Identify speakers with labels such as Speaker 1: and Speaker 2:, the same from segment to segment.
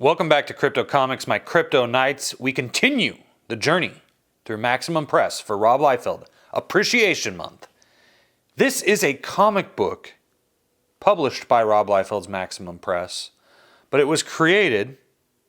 Speaker 1: Welcome back to Crypto Comics, my Crypto Knights. We continue the journey through Maximum Press for Rob Liefeld, Appreciation Month. This is a comic book published by Rob Liefeld's Maximum Press, but it was created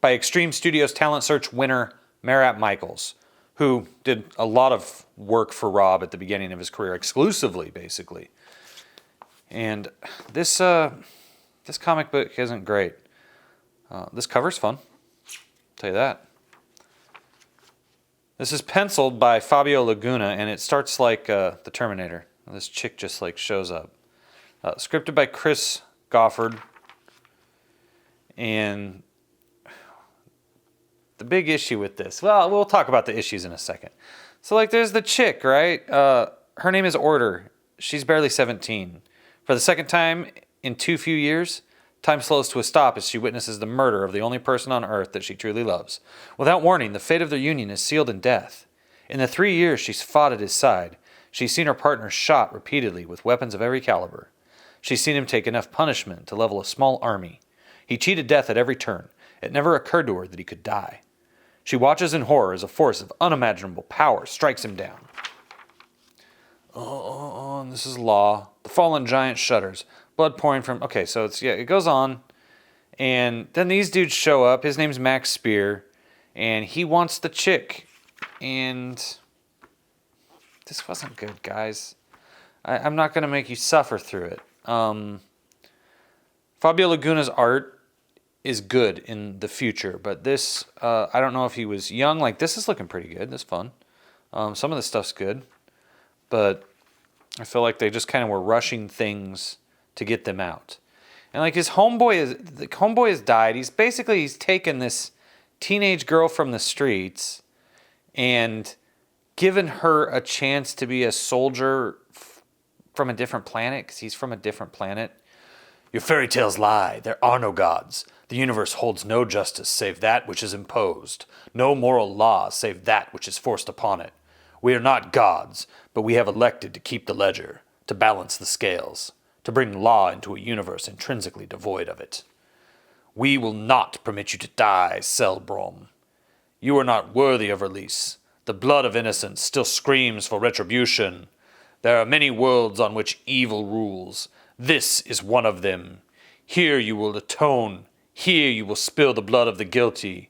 Speaker 1: by Extreme Studios Talent Search winner Marat Mychaels, who did a lot of work for Rob at the beginning of his career, exclusively, basically. And this comic book isn't great. This cover's fun, I'll tell you that. This is penciled by Fabio Laguna, and it starts like the Terminator. This chick just like shows up. Scripted by Chris Goffard, and the big issue with this, well, we'll talk about the issues in a second. So like there's the chick, right? Her name is Order. She's barely 17. For the second time in too few years, time slows to a stop as she witnesses the murder of the only person on Earth that she truly loves. Without warning, the fate of their union is sealed in death. In the 3 years she's fought at his side, she's seen her partner shot repeatedly with weapons of every caliber. She's seen him take enough punishment to level a small army. He cheated death at every turn. It never occurred to her that he could die. She watches in horror as a force of unimaginable power strikes him down. And this is Law. The fallen giant shudders. Blood pouring from... Okay, so it goes on. And then these dudes show up. His name's Max Spear. And he wants the chick. And this wasn't good, guys. I'm not going to make you suffer through it. Fabio Laguna's art is good in the future. But this, I don't know if he was young. Like, this is looking pretty good. This is fun. Some of the stuff's good. But I feel like they just kind of were rushing things to get them out. And like the homeboy has died. He's taken this teenage girl from the streets and given her a chance to be a soldier from a different planet, because he's from a different planet. Your fairy tales lie. There are no gods. The universe holds no justice save that which is imposed. No moral law save that which is forced upon it. We are not gods, but we have elected to keep the ledger, to balance the scales, to bring law into a universe intrinsically devoid of it. We will not permit you to die, Selbrom. You are not worthy of release. The blood of innocence still screams for retribution. There are many worlds on which evil rules. This is one of them. Here you will atone. Here you will spill the blood of the guilty.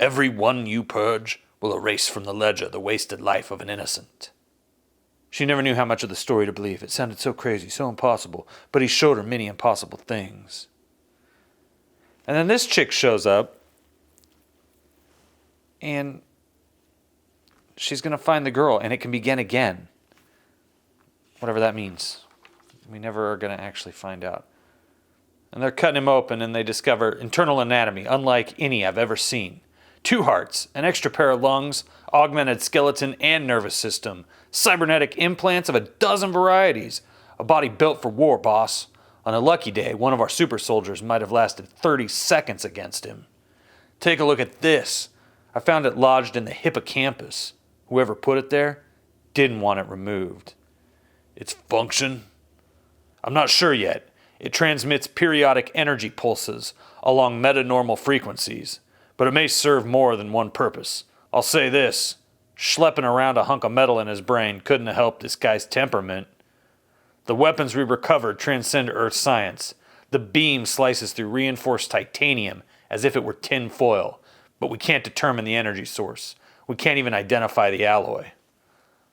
Speaker 1: Every one you purge will erase from the ledger the wasted life of an innocent. She never knew how much of the story to believe. It sounded so crazy, so impossible, but he showed her many impossible things. And then this chick shows up, and she's going to find the girl, and it can begin again. Whatever that means. We never are going to actually find out. And they're cutting him open, and they discover internal anatomy unlike any I've ever seen. 2 hearts, an extra pair of lungs, augmented skeleton and nervous system, cybernetic implants of a dozen varieties. A body built for war, boss. On a lucky day, one of our super soldiers might have lasted 30 seconds against him. Take a look at this. I found it lodged in the hippocampus. Whoever put it there didn't want it removed. Its function? I'm not sure yet. It transmits periodic energy pulses along metanormal frequencies. But it may serve more than one purpose. I'll say this, schlepping around a hunk of metal in his brain couldn't have helped this guy's temperament. The weapons we recovered transcend Earth science. The beam slices through reinforced titanium as if it were tin foil, but we can't determine the energy source. We can't even identify the alloy.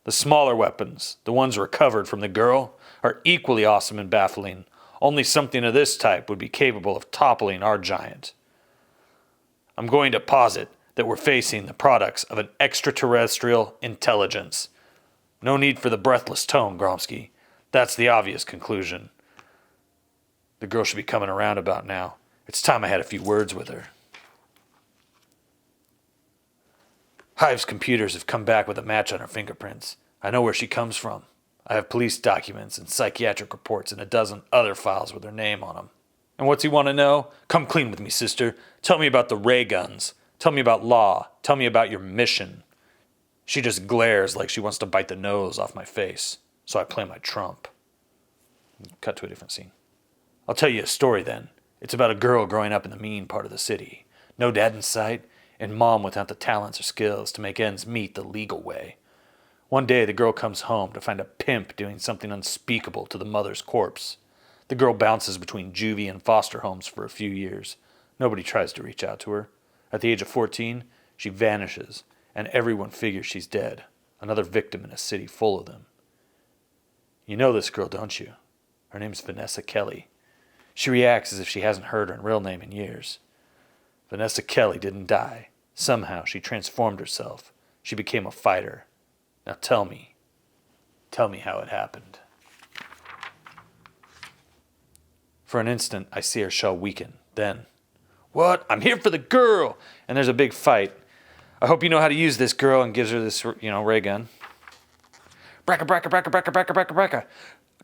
Speaker 1: The smaller weapons, the ones recovered from the girl, are equally awesome and baffling. Only something of this type would be capable of toppling our giant. I'm going to posit that we're facing the products of an extraterrestrial intelligence. No need for the breathless tone, Gromsky. That's the obvious conclusion. The girl should be coming around about now. It's time I had a few words with her. Hive's computers have come back with a match on her fingerprints. I know where she comes from. I have police documents and psychiatric reports and a dozen other files with her name on them. And what's he want to know? Come clean with me, sister. Tell me about the ray guns. Tell me about law. Tell me about your mission. She just glares like she wants to bite the nose off my face. So I play my trump. Cut to a different scene. I'll tell you a story then. It's about a girl growing up in the mean part of the city. No dad in sight, and mom without the talents or skills to make ends meet the legal way. One day the girl comes home to find a pimp doing something unspeakable to the mother's corpse. The girl bounces between juvie and foster homes for a few years. Nobody tries to reach out to her. At the age of 14, she vanishes, and everyone figures she's dead, another victim in a city full of them. You know this girl, don't you? Her name's Vanessa Kelly. She reacts as if she hasn't heard her real name in years. Vanessa Kelly didn't die. Somehow she transformed herself. She became a fighter. Now tell me how it happened. For an instant, I see her shell weaken. Then, what? I'm here for the girl! And there's a big fight. I hope you know how to use this girl, and gives her this, ray gun. Bracka, bracka, bracka, bracka, bracka, bracka, bracka.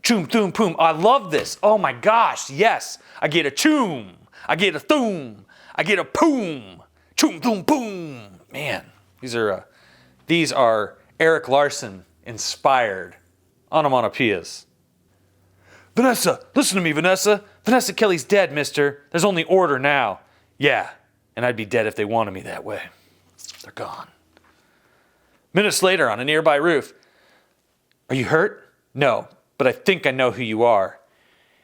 Speaker 1: Choom, thoom, poom. I love this. Oh my gosh, yes. I get a choom. I get a thoom. I get a poom. Choom, thoom, poom. Man, these are Eric Larson inspired onomatopoeias. Vanessa, listen to me, Vanessa. Vanessa Kelly's dead, mister. There's only order now. Yeah, and I'd be dead if they wanted me that way. They're gone. Minutes later, on a nearby roof. Are you hurt? No, but I think I know who you are.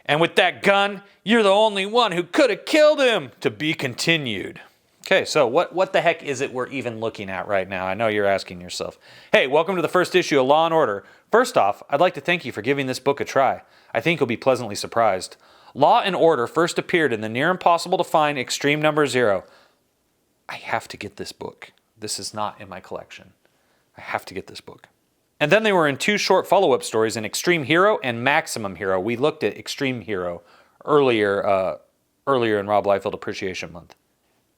Speaker 1: And with that gun, you're the only one who could have killed him. To be continued. Okay, so what the heck is it we're even looking at right now? I know you're asking yourself. Hey, welcome to the first issue of Law & Order. First off, I'd like to thank you for giving this book a try. I think you'll be pleasantly surprised. Law & Order first appeared in the near impossible to find Extreme Number 0. I have to get this book. This is not in my collection. I have to get this book. And then they were in 2 short follow-up stories in Extreme Hero and Maximum Hero. We looked at Extreme Hero earlier in Rob Liefeld Appreciation Month.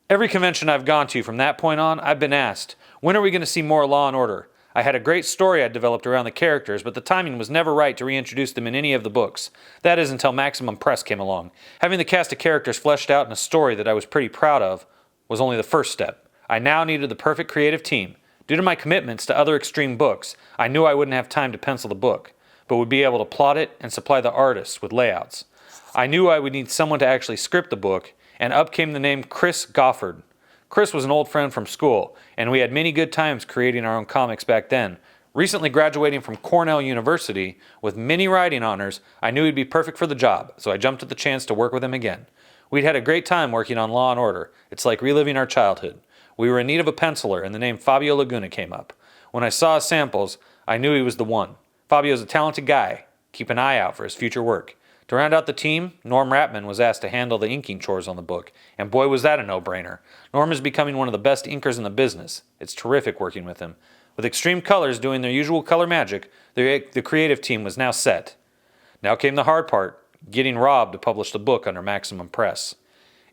Speaker 1: Every convention I've gone to from that point on, I've been asked, when are we going to see more Law & Order? I had a great story I'd developed around the characters, but the timing was never right to reintroduce them in any of the books. That is until Maximum Press came along. Having the cast of characters fleshed out in a story that I was pretty proud of was only the first step. I now needed the perfect creative team. Due to my commitments to other Extreme books, I knew I wouldn't have time to pencil the book, but would be able to plot it and supply the artists with layouts. I knew I would need someone to actually script the book, and up came the name Chris Goffard. Chris was an old friend from school, and we had many good times creating our own comics back then. Recently graduating from Cornell University with many writing honors, I knew he'd be perfect for the job, so I jumped at the chance to work with him again. We'd had a great time working on Law & Order. It's like reliving our childhood. We were in need of a penciler, and the name Fabio Laguna came up. When I saw his samples, I knew he was the one. Fabio's a talented guy. Keep an eye out for his future work. To round out the team, Norm Ratman was asked to handle the inking chores on the book, and boy was that a no-brainer. Norm is becoming one of the best inkers in the business. It's terrific working with him. With Extreme Colors doing their usual color magic, the creative team was now set. Now came the hard part, getting Rob to publish the book under Maximum Press.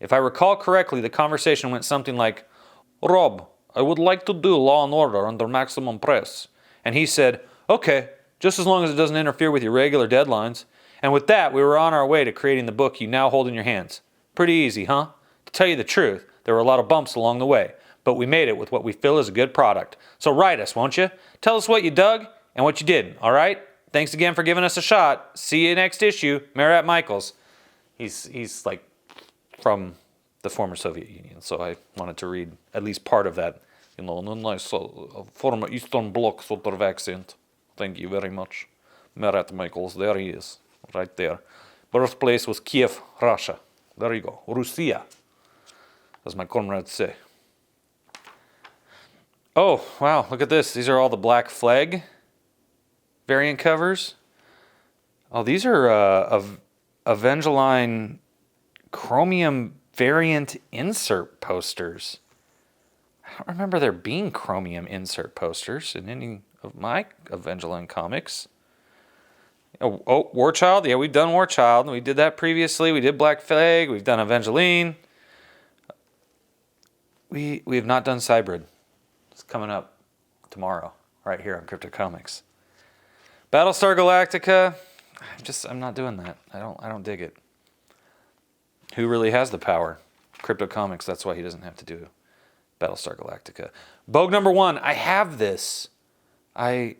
Speaker 1: If I recall correctly, the conversation went something like, Rob, I would like to do Law & Order under Maximum Press. And he said, okay, just as long as it doesn't interfere with your regular deadlines. And with that, we were on our way to creating the book you now hold in your hands. Pretty easy, huh? To tell you the truth, there were a lot of bumps along the way, but we made it with what we feel is a good product. So write us, won't you? Tell us what you dug and what you didn't, all right? Thanks again for giving us a shot. See you next issue. Marat Mychaels. He's like from the former Soviet Union, so I wanted to read at least part of that, in a nice former Eastern Bloc sort of accent. Thank you very much. Marat Mychaels, there he is. Right there. Birthplace was Kiev, Russia. There you go. Russia, as my comrades say. Oh, wow, look at this. These are all the Black Flag variant covers. Oh, these are Evangeline Chromium variant insert posters. I don't remember there being Chromium insert posters in any of my Evangeline comics. Oh, War Child? Yeah, we've done War Child. We did that previously. We did Black Flag. We've done Evangeline. We have not done Cybrid. It's coming up tomorrow, right here on Crypto Comics. Battlestar Galactica. I'm not doing that. I don't dig it. Who really has the power? Crypto Comics. That's why he doesn't have to do Battlestar Galactica. Vogue number 1. I have this. Only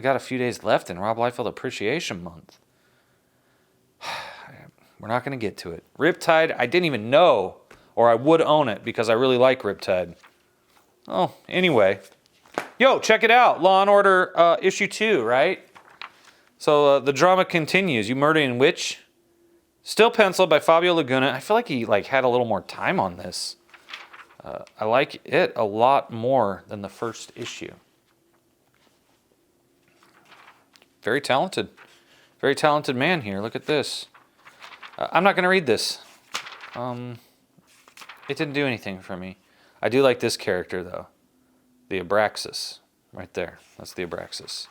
Speaker 1: got a few days left in Rob Liefeld Appreciation Month. We're not going to get to it. Riptide, I didn't even know or I would own it because I really like Riptide. Oh, anyway. Yo, check it out. Law & Order issue 2, right? So the drama continues. You Murdering Witch. Still penciled by Fabio Laguna. I feel like he had a little more time on this. I like it a lot more than the first issue. Very talented. Very talented man here. Look at this. I'm not going to read this. It didn't do anything for me. I do like this character, though. The Abraxas. Right there. That's the Abraxas.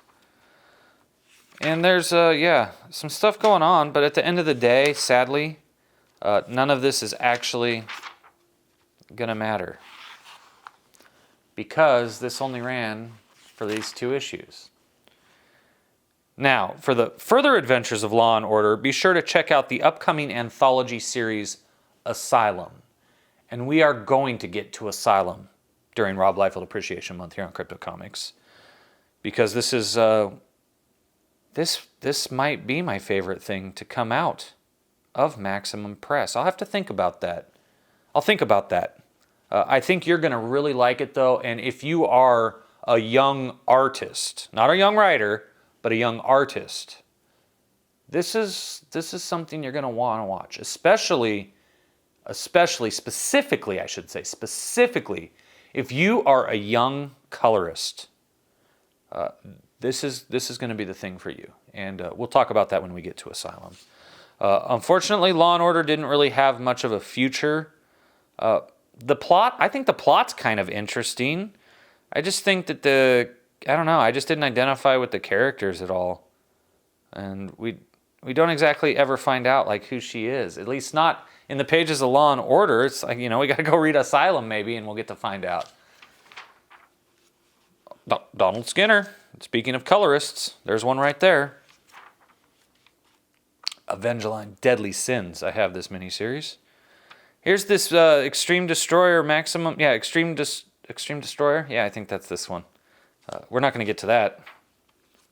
Speaker 1: And there's, some stuff going on. But at the end of the day, sadly, none of this is actually going to matter. Because this only ran for these 2 issues. Now, for the further adventures of Law & Order, be sure to check out the upcoming anthology series, Asylum. And we are going to get to Asylum during Rob Liefeld Appreciation Month here on Crypto Comics. Because this is, this might be my favorite thing to come out of Maximum Press. I'll have to think about that. I'll think about that. I think you're going to really like it, though. And if you are a young artist, not a young writer, but a young artist, this is something you're going to want to watch, specifically, I should say, specifically, if you are a young colorist. This is going to be the thing for you, and we'll talk about that when we get to Asylum. Unfortunately, Law & Order didn't really have much of a future. The plot, I think the plot's kind of interesting. I just think that I just didn't identify with the characters at all. And we don't exactly ever find out who she is. At least not in the pages of Law & Order. It's we got to go read Asylum maybe and we'll get to find out. Donald Skinner. Speaking of colorists, there's one right there. Evangeline Deadly Sins. I have this miniseries. Here's this Extreme Destroyer Maximum. Yeah, Extreme Destroyer. Yeah, I think that's this one. We're not going to get to that.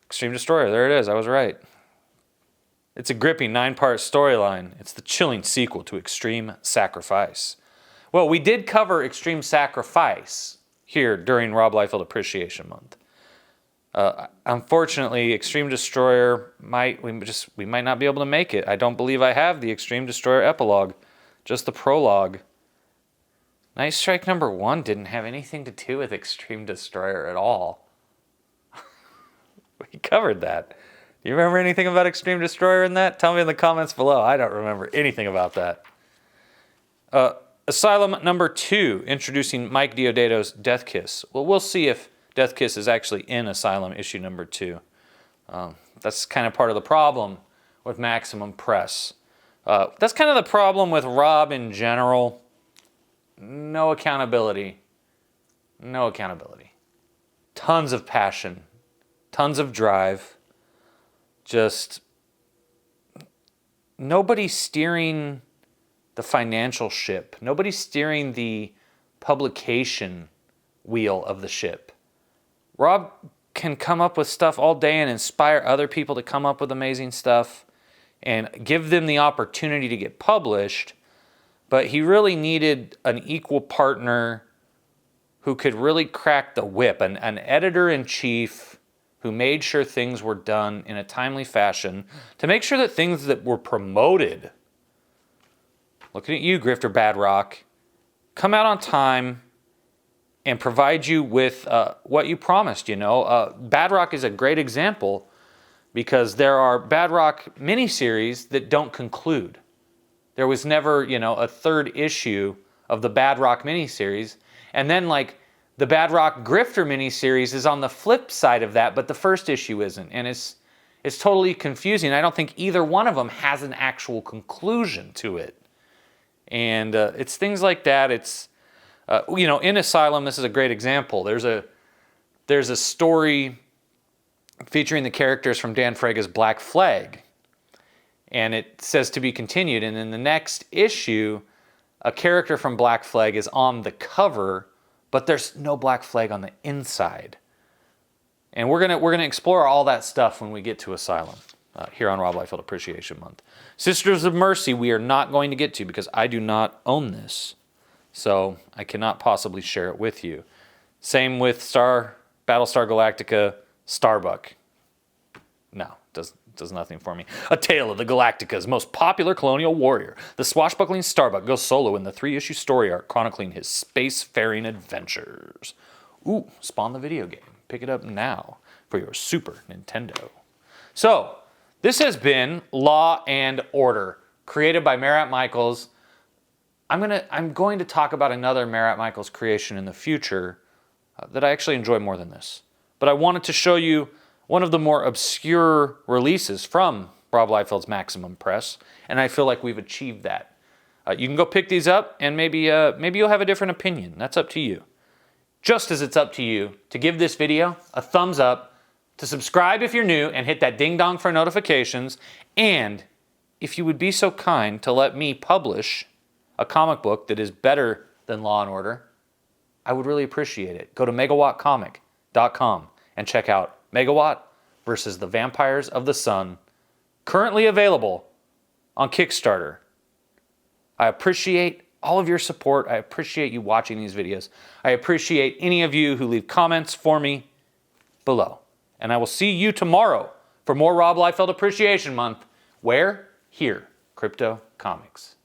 Speaker 1: Extreme Destroyer, there it is. I was right. It's a gripping 9-part storyline. It's the chilling sequel to Extreme Sacrifice. Well, we did cover Extreme Sacrifice here during Rob Liefeld Appreciation Month. Unfortunately, Extreme Destroyer we might not be able to make it. I don't believe I have the Extreme Destroyer epilogue, just the prologue. Night Strike number 1 didn't have anything to do with Extreme Destroyer at all. We covered that. Do you remember anything about Extreme Destroyer in that? Tell me in the comments below. I don't remember anything about that. Asylum number 2, introducing Mike Diodato's Death Kiss. Well, we'll see if Death Kiss is actually in Asylum issue number 2. That's kind of part of the problem with Maximum Press. That's kind of the problem with Rob in general. No accountability. No accountability. Tons of passion. Tons of drive. Just nobody steering the financial ship. Nobody steering the publication wheel of the ship. Rob can come up with stuff all day and inspire other people to come up with amazing stuff and give them the opportunity to get published, but he really needed an equal partner who could really crack the whip, an editor-in-chief who made sure things were done in a timely fashion to make sure that things that were promoted, looking at you, Grifter Badrock, come out on time and provide you with what you promised, Badrock is a great example because there are Badrock miniseries that don't conclude. There was never, a third issue of the Badrock miniseries. And then, the Badrock Grifter miniseries is on the flip side of that, but the first issue isn't. And it's totally confusing. I don't think either one of them has an actual conclusion to it. And it's things like that. It's, in Asylum, this is a great example. There's a story featuring the characters from Dan Frega's Black Flag. And it says to be continued. And in the next issue, a character from Black Flag is on the cover, but there's no Black Flag on the inside. And we're gonna explore all that stuff when we get to Asylum here on Rob Liefeld Appreciation Month. Sisters of Mercy, we are not going to get to because I do not own this. so I cannot possibly share it with you. Same with Battlestar Galactica Starbuck. No, does nothing for me. A Tale of the Galactica's most popular colonial warrior. The swashbuckling Starbuck goes solo in the 3-issue story arc chronicling his spacefaring adventures. Ooh, Spawn the video game. Pick it up now for your Super Nintendo. So, this has been Law and Order, created by Marat Mychaels. I'm going to talk about another Marat Mychaels creation in the future that I actually enjoy more than this. But I wanted to show you one of the more obscure releases from Rob Liefeld's Maximum Press, and I feel like we've achieved that. You can go pick these up, and maybe you'll have a different opinion. That's up to you. Just as it's up to you to give this video a thumbs up, to subscribe if you're new, and hit that ding dong for notifications, and if you would be so kind to let me publish a comic book that is better than Law and Order, I would really appreciate it. Go to megawattcomic.com and check out Megawatt versus the Vampires of the Sun, currently available on Kickstarter. I appreciate all of your support. I appreciate you watching these videos. I appreciate any of you who leave comments for me below. And I will see you tomorrow for more Rob Liefeld Appreciation Month. Where? Here, Crypto Comics.